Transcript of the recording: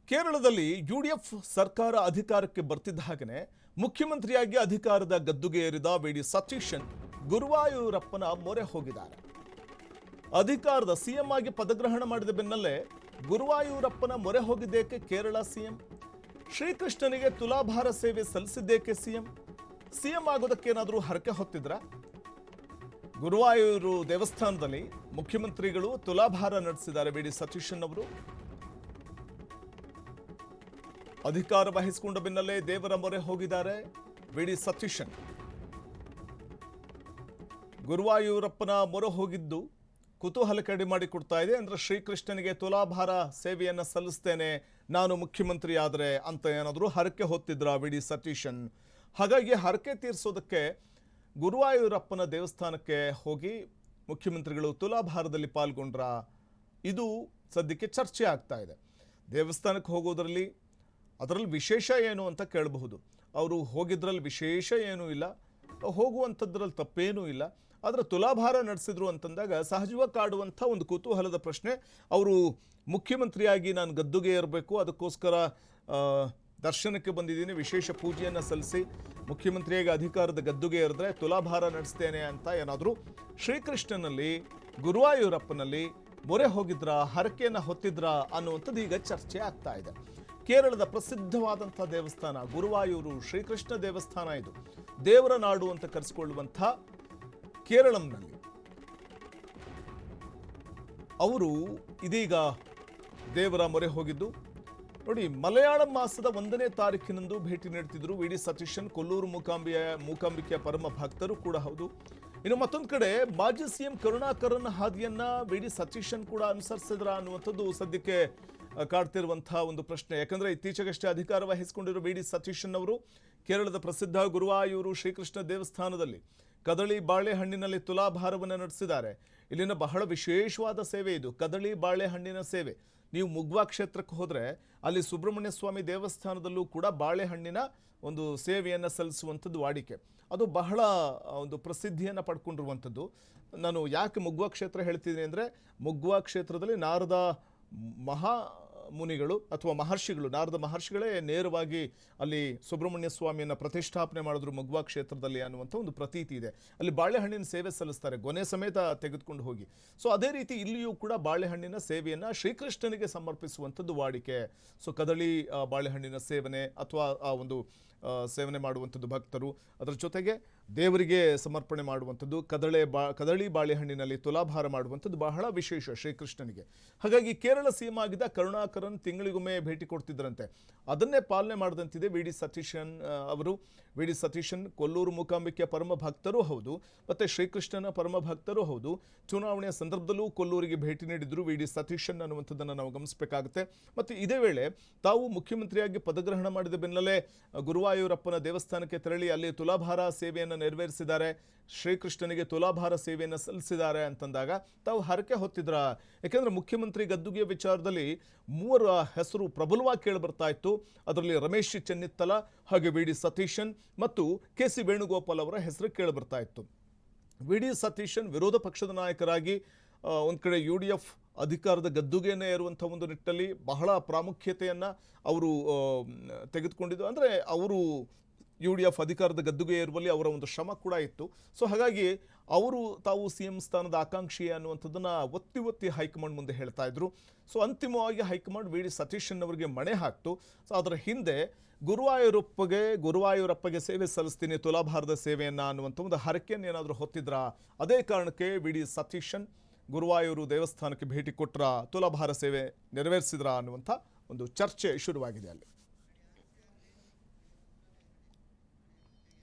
ಕೇರಳದಲ್ಲಿ ಯುಡಿಎಫ್ ಸರ್ಕಾರ ಅಧಿಕಾರಕ್ಕೆ ಬರ್ತಿದ್ದ ಹಾಗೆಯೇ ಮುಖ್ಯಮಂತ್ರಿಯಾಗಿ ಅಧಿಕಾರದ ಗದ್ದುಗೆ ಏರಿದ ವಿ.ಡಿ. ಸತೀಶನ್ ಗುರುವಾಯೂರಪ್ಪನ ಮೊರೆ ಹೋಗಿದ್ದಾರೆ. ಅಧಿಕಾರದ ಸಿಎಂ ಆಗಿ ಪದಗ್ರಹಣ ಮಾಡಿದ ಬೆನ್ನಲ್ಲೇ ಗುರುವಾಯೂರಪ್ಪನ ಮೊರೆ ಹೋಗಿದ್ದೇಕೆ ಕೇರಳ ಸಿಎಂ? ಶ್ರೀಕೃಷ್ಣನಿಗೆ ತುಲಾಭಾರ ಸೇವೆ ಸಲ್ಲಿಸಿದ್ದೇಕೆ ಸಿಎಂ ಆಗೋದಕ್ಕೇನಾದರೂ ಹರಕೆ ಹೊತ್ತಿದ್ರ? ಗುರುವಾಯೂರು ದೇವಸ್ಥಾನದಲ್ಲಿ ಮುಖ್ಯಮಂತ್ರಿಗಳು ತುಲಾಭಾರ ನಡೆಸಿದ್ದಾರೆ ವಿ.ಡಿ. ಸತೀಶನ್ ಅವರು. ಅಧಿಕಾರ ವಹಿಸಿಕೊಂಡ ಬೆನ್ನಲ್ಲೇ ದೇವರ ಮೊರೆ ಹೋಗಿದ್ದಾರೆ ವಿ.ಡಿ. ಸತೀಶನ್. ಗುರುವಾಯೂರಪ್ಪನ ಮೊರೆ ಹೋಗಿದ್ದು ಕುತೂಹಲ ಕಡಿಮೆ ಮಾಡಿಕೊಡ್ತಾ ಇದೆ. ಅಂದ್ರೆ ಶ್ರೀಕೃಷ್ಣನಿಗೆ ತುಲಾಭಾರ ಸೇವೆಯನ್ನು ಸಲ್ಲಿಸ್ತೇನೆ ನಾನು ಮುಖ್ಯಮಂತ್ರಿ ಆದರೆ ಅಂತ ಏನಾದರೂ ಹರಕೆ ಹೊತ್ತಿದ್ರ ವಿ.ಡಿ. ಸತೀಶನ್. ಹಾಗಾಗಿ ಹರಕೆ ತೀರಿಸೋದಕ್ಕೆ ಗುರುವಾಯೂರಪ್ಪನ ದೇವಸ್ಥಾನಕ್ಕೆ ಹೋಗಿ ಮುಖ್ಯಮಂತ್ರಿಗಳು ತುಲಾಭಾರದಲ್ಲಿ ಪಾಲ್ಗೊಂಡ್ರ, ಇದು ಸದ್ಯಕ್ಕೆ ಚರ್ಚೆ ಆಗ್ತಾ ಇದೆ. ದೇವಸ್ಥಾನಕ್ಕೆ ಹೋಗೋದ್ರಲ್ಲಿ ಅದರಲ್ಲಿ ವಿಶೇಷ ಏನು ಅಂತ ಕೇಳಬಹುದು. ಅವರು ಹೋಗಿದ್ರಲ್ಲಿ ವಿಶೇಷ ಏನೂ ಇಲ್ಲ, ಹೋಗುವಂಥದ್ರಲ್ಲಿ ತಪ್ಪೇನೂ ಇಲ್ಲ. ಆದರೆ ತುಲಾಭಾರ ನಡೆಸಿದ್ರು ಅಂತಂದಾಗ ಸಹಜವಾಗಿ ಕಾಡುವಂಥ ಒಂದು ಕುತೂಹಲದ ಪ್ರಶ್ನೆ, ಅವರು ಮುಖ್ಯಮಂತ್ರಿಯಾಗಿ ನಾನು ಗದ್ದುಗೆ ಏರಬೇಕು, ಅದಕ್ಕೋಸ್ಕರ ದರ್ಶನಕ್ಕೆ ಬಂದಿದ್ದೀನಿ, ವಿಶೇಷ ಪೂಜೆಯನ್ನು ಸಲ್ಲಿಸಿ ಮುಖ್ಯಮಂತ್ರಿಯಾಗಿ ಅಧಿಕಾರದ ಗದ್ದುಗೆ ಏರಿದ್ರೆ ತುಲಾಭಾರ ನಡೆಸ್ತೇನೆ ಅಂತ ಏನಾದರೂ ಶ್ರೀಕೃಷ್ಣನಲ್ಲಿ ಗುರುವಾಯೂರಪ್ಪನಲ್ಲಿ ಮೊರೆ ಹೋಗಿದ್ರಾ, ಹರಕೆಯನ್ನು ಹೊತ್ತಿದ್ರಾ ಅನ್ನುವಂಥದ್ದು ಈಗ ಚರ್ಚೆ ಆಗ್ತಾ ಇದೆ. ಕೇರಳದ ಪ್ರಸಿದ್ಧವಾದಂಥ ದೇವಸ್ಥಾನ ಗುರುವಾಯೂರು ಶ್ರೀಕೃಷ್ಣ ದೇವಸ್ಥಾನ. ಇದು ದೇವರ ನಾಡು ಅಂತ ಕರೆಸಿಕೊಳ್ಳುವಂಥ ಕೇರಳಂನಲ್ಲಿ ಅವರು ಇದೀಗ ದೇವರ ಮೊರೆ ಹೋಗಿದ್ದು ನೋಡಿ. ಮಲಯಾಳಂ ಮಾಸದ 1ನೇ ತಾರೀಕಿನಂದು ಭೇಟಿ ನೀಡುತ್ತಿದ್ದರು ವಿ.ಡಿ. ಸತೀಶನ್. ಕೊಲ್ಲೂರು ಮೂಕಾಂಬಿಕೆಯ ಪರಮ ಭಕ್ತರು ಕೂಡ ಹೌದು. ಇನ್ನು ಮತ್ತೊಂದು ಕಡೆ ಮಾಜಿ ಸಿಎಂ ಕರುಣಾಕರನ್ ಹಾದಿಯನ್ನ ವಿ.ಡಿ. ಸತೀಶನ್ ಕೂಡ ಅನುಸರಿಸಿದ್ರ ಅನ್ನುವಂಥದ್ದು ಸದ್ಯಕ್ಕೆ ಕಾಡ್ತಿರುವಂತಹ ಒಂದು ಪ್ರಶ್ನೆ. ಯಾಕಂದ್ರೆ ಇತ್ತೀಚೆಗಷ್ಟೇ ಅಧಿಕಾರ ವಹಿಸಿಕೊಂಡಿರುವ ವಿ.ಡಿ. ಸತೀಶನ್ ಅವರು ಕೇರಳದ ಪ್ರಸಿದ್ಧ ಗುರುವಾಯೂರು ಶ್ರೀಕೃಷ್ಣ ದೇವಸ್ಥಾನದಲ್ಲಿ ಕದಳಿ ಬಾಳೆಹಣ್ಣಿನಲ್ಲಿ ತುಲಾಭಾರವನ್ನು ನಡೆಸಿದ್ದಾರೆ. ಇಲ್ಲಿನ ಬಹಳ ವಿಶೇಷವಾದ ಸೇವೆ ಇದು, ಕದಳಿ ಬಾಳೆಹಣ್ಣಿನ ಸೇವೆ. ನೀವು ಮುಗ್ವಾ ಕ್ಷೇತ್ರಕ್ಕೆ ಹೋದರೆ ಅಲ್ಲಿ ಸುಬ್ರಹ್ಮಣ್ಯ ಸ್ವಾಮಿ ದೇವಸ್ಥಾನದಲ್ಲೂ ಕೂಡ ಬಾಳೆಹಣ್ಣಿನ ಒಂದು ಸೇವೆಯನ್ನು ಸಲ್ಲಿಸುವಂಥದ್ದು ವಾಡಿಕೆ. ಅದು ಬಹಳ ಒಂದು ಪ್ರಸಿದ್ಧಿಯನ್ನು ಪಡ್ಕೊಂಡಿರುವಂಥದ್ದು. ನಾನು ಯಾಕೆ ಮುಗ್ವಾ ಕ್ಷೇತ್ರ ಹೇಳ್ತಿದ್ದೀನಿ ಅಂದರೆ, ಮುಗ್ವಾ ಕ್ಷೇತ್ರದಲ್ಲಿ ನಾರದ ಮುನಿಗಳು ಅಥವಾ ಮಹರ್ಷಿಗಳು, ನಾರದ ಮಹರ್ಷಿಗಳೇ ನೇರವಾಗಿ ಅಲ್ಲಿ ಸುಬ್ರಹ್ಮಣ್ಯ ಸ್ವಾಮಿಯನ್ನು ಪ್ರತಿಷ್ಠಾಪನೆ ಮಾಡಿದ್ರು ಮುಗ್ವಾ ಕ್ಷೇತ್ರದಲ್ಲಿ ಅನ್ನುವಂಥ ಒಂದು ಪ್ರತೀತಿ ಇದೆ. ಅಲ್ಲಿ ಬಾಳೆಹಣ್ಣಿನ ಸೇವೆ ಸಲ್ಲಿಸ್ತಾರೆ, ಗೊನೆ ಸಮೇತ ತೆಗೆದುಕೊಂಡು ಹೋಗಿ. ಸೊ ಅದೇ ರೀತಿ ಇಲ್ಲಿಯೂ ಕೂಡ ಬಾಳೆಹಣ್ಣಿನ ಸೇವೆಯನ್ನು ಶ್ರೀಕೃಷ್ಣನಿಗೆ ಸಮರ್ಪಿಸುವಂಥದ್ದು ವಾಡಿಕೆ. ಸೊ ಕದಳಿ ಬಾಳೆಹಣ್ಣಿನ ಸೇವನೆ ಅಥವಾ ಆ ಒಂದು ಸೇವನೆ ಮಾಡುವಂಥದ್ದು ಭಕ್ತರು, ಅದರ ಜೊತೆಗೆ ದೇವರಿಗೆ ಸಮರ್ಪಣೆ ಮಾಡುವಂಥದ್ದು, ಕದಳಿ ಬಾಳೆಹಣ್ಣಿನಲ್ಲಿ ತುಲಾಭಾರ ಮಾಡುವಂಥದ್ದು ಬಹಳ ವಿಶೇಷ ಶ್ರೀಕೃಷ್ಣನಿಗೆ. ಹಾಗಾಗಿ ಕೇರಳ ಸಿಎಂ ಆಗಿದ್ದ ಕರುಣಾಕರನ್ ತಿಂಗಳಿಗೊಮ್ಮೆ ಭೇಟಿ ಕೊಡ್ತಿದ್ದರಂತೆ. ಅದನ್ನೇ ಪಾಲನೆ ಮಾಡಿದಂತಿದೆ ವಿ.ಡಿ. ಸತೀಶನ್ ಅವರು. ವಿ.ಡಿ. ಸತೀಶನ್ ಕೊಲ್ಲೂರು ಮೂಕಾಂಬಿಕೆಯ ಪರಮ ಭಕ್ತರೂ ಹೌದು, ಮತ್ತು ಶ್ರೀಕೃಷ್ಣನ ಪರಮ ಭಕ್ತರೂ ಹೌದು. ಚುನಾವಣೆಯ ಸಂದರ್ಭದಲ್ಲೂ ಕೊಲ್ಲೂರಿಗೆ ಭೇಟಿ ನೀಡಿದ್ರು ವಿ.ಡಿ. ಸತೀಶನ್ ಅನ್ನುವಂಥದ್ದನ್ನು ನಾವು ಗಮನಿಸಬೇಕಾಗುತ್ತೆ. ಮತ್ತು ಇದೇ ವೇಳೆ ತಾವು ಮುಖ್ಯಮಂತ್ರಿಯಾಗಿ ಪದಗ್ರಹಣ ಮಾಡಿದ ಬೆನ್ನಲ್ಲೇ ಗುರುವಾಯೂರಪ್ಪನ ದೇವಸ್ಥಾನಕ್ಕೆ ತೆರಳಿ ಅಲ್ಲಿ ತುಲಾಭಾರ ಸೇವೆಯನ್ನು ನೆರವೇರಿಸಿದ್ದಾರೆ, ಶ್ರೀಕೃಷ್ಣನಿಗೆ ತುಲಾಭಾರ ಸೇವೆಯನ್ನು ಸಲ್ಲಿಸಿದ್ದಾರೆ ಅಂತಂದಾಗ ತಾವು ಹರಕೆ ಹೊತ್ತಿದ್ರ? ಯಾಕೆಂದರೆ ಮುಖ್ಯಮಂತ್ರಿ ಗದ್ದುಗೆಯ ವಿಚಾರದಲ್ಲಿ 3 ಹೆಸರು ಪ್ರಬಲವಾಗಿ ಕೇಳಿಬರ್ತಾ ಇತ್ತು. ಅದರಲ್ಲಿ ರಮೇಶ್ ಚೆನ್ನಿತ್ತಲ, ಹಾಗೆ ವಿ.ಡಿ. ಸತೀಶನ್ ಮತ್ತು ಕೆ.ಸಿ. ವೇಣುಗೋಪಾಲ್ ಅವರ ಹೆಸರು ಕೇಳಿಬರ್ತಾ ಇತ್ತು. ವಿ.ಡಿ. ಸತೀಶನ್ ವಿರೋಧ ಪಕ್ಷದ ನಾಯಕರಾಗಿ ಒಂದು ಕಡೆ UDF ಅಧಿಕಾರದ ಗದ್ದುಗೆಯನ್ನೇ ಏರುವಂಥ ಒಂದು ನಿಟ್ಟಲ್ಲಿ ಬಹಳ ಪ್ರಾಮುಖ್ಯತೆಯನ್ನು ಅವರು ತೆಗೆದುಕೊಂಡಿದ್ದು. ಅಂದರೆ ಅವರು UDF ಅಧಿಕಾರದ ಗದ್ದುಗೆ ಏರುವಲ್ಲಿ ಅವರ ಒಂದು ಶ್ರಮ ಕೂಡ ಇತ್ತು. ಸೊ ಹಾಗಾಗಿ ಅವರು ತಾವು ಸಿಎಂ ಸ್ಥಾನದ ಆಕಾಂಕ್ಷಿ ಅನ್ನುವಂಥದ್ದನ್ನು ಒತ್ತಿ ಹೈಕಮಾಂಡ್ ಮುಂದೆ ಹೇಳ್ತಾ ಇದ್ರು. ಸೊ ಅಂತಿಮವಾಗಿ ಹೈಕಮಾಂಡ್ ವಿ.ಡಿ. ಸತೀಶನ್ ಅವರಿಗೆ ಮಣೆ ಹಾಕ್ತು. ಸೊ ಅದರ ಹಿಂದೆ ಗುರುವಾಯೂರಪ್ಪಗೆ ಸೇವೆ ಸಲ್ಲಿಸ್ತೀನಿ, ತುಲಾಭಾರದ ಸೇವೆಯನ್ನು ಅನ್ನುವಂಥ ಒಂದು ಹರಕೆಯನ್ನು ಏನಾದರೂ ಹೊತ್ತಿದ್ರ? ಅದೇ ಕಾರಣಕ್ಕೆ ವಿ.ಡಿ. ಸತೀಶನ್ ಗುರುವಾಯೂರು ದೇವಸ್ಥಾನಕ್ಕೆ ಭೇಟಿ ಕೊಟ್ಟರ, ತುಲಾಭಾರ ಸೇವೆ ನೆರವೇರಿಸಿದ್ರ ಅನ್ನುವಂಥ ಒಂದು ಚರ್ಚೆ ಶುರುವಾಗಿದೆ ಅಲ್ಲಿ.